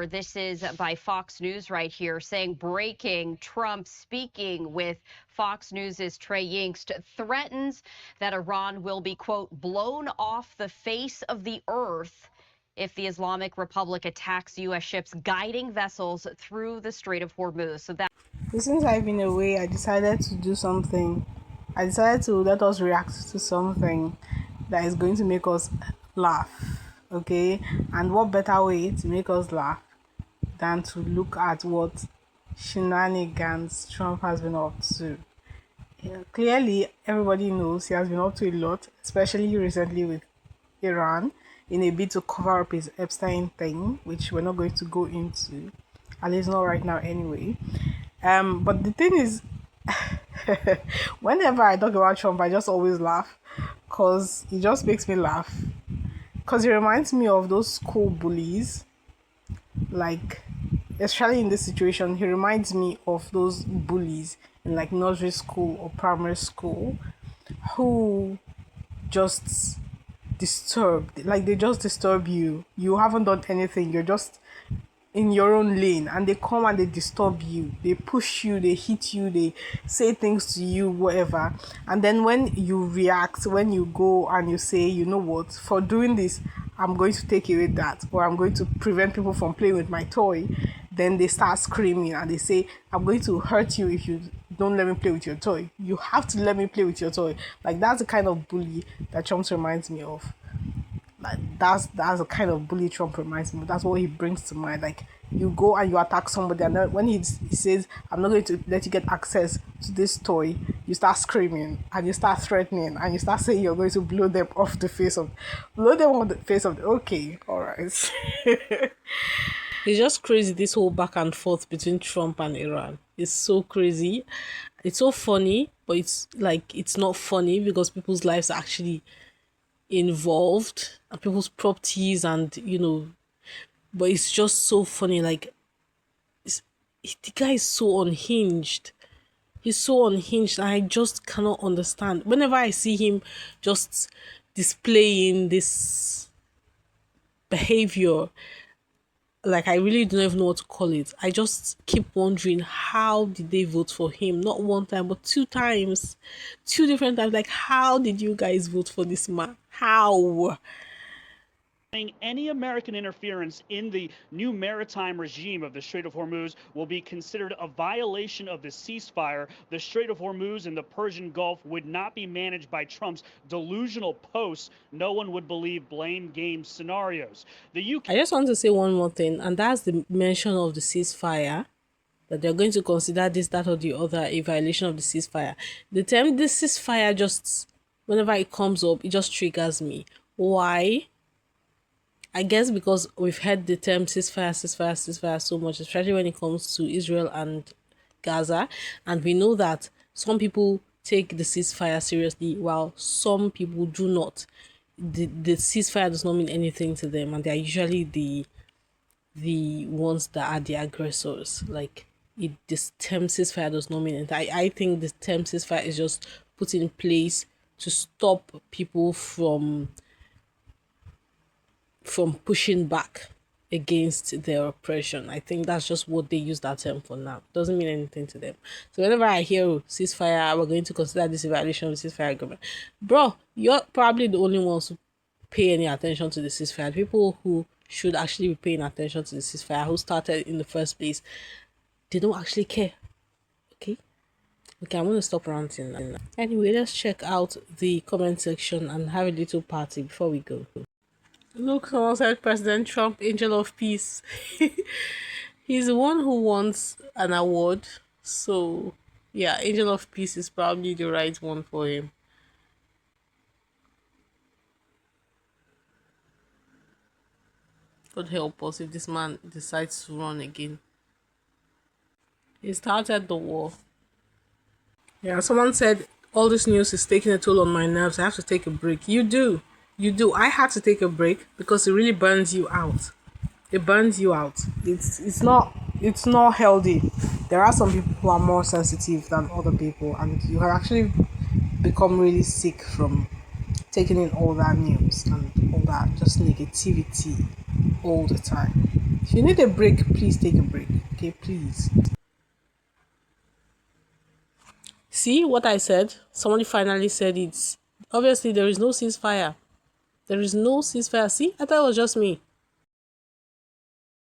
cover. This is by Fox News right here, saying breaking: Trump speaking with Fox News' Trey Yingst threatens that Iran will be, quote, blown off the face of the earth if the Islamic Republic attacks U.S. ships guiding vessels through the Strait of Hormuz. So that Since I've been away, I decided to do something. I decided to let us react to something that is going to make us laugh. Okay? And what better way to make us laugh than to look at what shenanigans Trump has been up to? Yeah, clearly, everybody knows he has been up to a lot, especially recently with Iran, in a bid to cover up his Epstein thing, which we're not going to go into, at least not right now anyway. But the thing is, whenever I talk about Trump, I just always laugh because he just makes me laugh. Because he reminds me of those school bullies, like, especially in this situation, he reminds me of those bullies in like nursery school or primary school who just they just disturb you. You haven't done anything, you're just in your own lane, and they come and they disturb you, they push you, they hit you, they say things to you, whatever. And then when you react, when you go and you say, you know what, for doing this I'm going to take away that, or I'm going to prevent people from playing with my toy, then they start screaming and they say, I'm going to hurt you if you don't let me play with your toy. You have to let me play with your toy. Like, that's the kind of bully that Trump reminds me of. Like, that's the kind of bully Trump reminds me of. That's what he brings to mind. Like, you go and you attack somebody, and then when he says, I'm not going to let you get access to this toy, you start screaming and you start threatening and you start saying you're going to blow them off the face of okay, all right. It's just crazy, this whole back and forth between Trump and Iran. It's so crazy. It's so funny, but it's like, it's not funny because people's lives are actually involved and people's properties, and but it's just so funny. Like, the guy is so unhinged. He's so unhinged, and I just cannot understand. Whenever I see him just displaying this behavior, like, I really don't even know what to call it. I just keep wondering, how did they vote for him? Not one time, but two times. Two different times. Like, how did you guys vote for this man? How? Any American interference in the new maritime regime of the Strait of Hormuz will be considered a violation of the ceasefire. The Strait of Hormuz and the Persian Gulf would not be managed by Trump's delusional posts. No one would believe blame game scenarios. The UK. I just want to say one more thing, and that's the mention of the ceasefire, that they're going to consider this, that, or the other a violation of the ceasefire. The term the ceasefire, just whenever it comes up, it just triggers me. Why? I guess because we've heard the term ceasefire so much, especially when it comes to Israel and Gaza. And we know that some people take the ceasefire seriously, while some people do not. The ceasefire does not mean anything to them, and they are usually the ones that are the aggressors. Like, this term ceasefire does not mean anything. I think the term ceasefire is just put in place to stop people from pushing back against their oppression. I think that's just what they use that term for now. It doesn't mean anything to them. So whenever I hear ceasefire, we're going to consider this a violation of the ceasefire agreement. Bro, you're probably the only ones who pay any attention to the ceasefire. People who should actually be paying attention to the ceasefire, who started in the first place, they don't actually care. Okay, I'm going to stop ranting now. Anyway, let's check out the comment section and have a little party before we go. Look, someone said President Trump, Angel of Peace. He's the one who wants an award. So, yeah, Angel of Peace is probably the right one for him. God help us if this man decides to run again. He started the war. Yeah, someone said, all this news is taking a toll on my nerves. I have to take a break. You do. I had to take a break because it really burns you out. It burns you out. It's not healthy. There are some people who are more sensitive than other people, and you have actually become really sick from taking in all that news and all that just negativity all the time. If you need a break, please take a break. Okay, please. See what I said? Somebody finally said it. Obviously, there is no ceasefire. There is no ceasefire. See, I thought it was just me.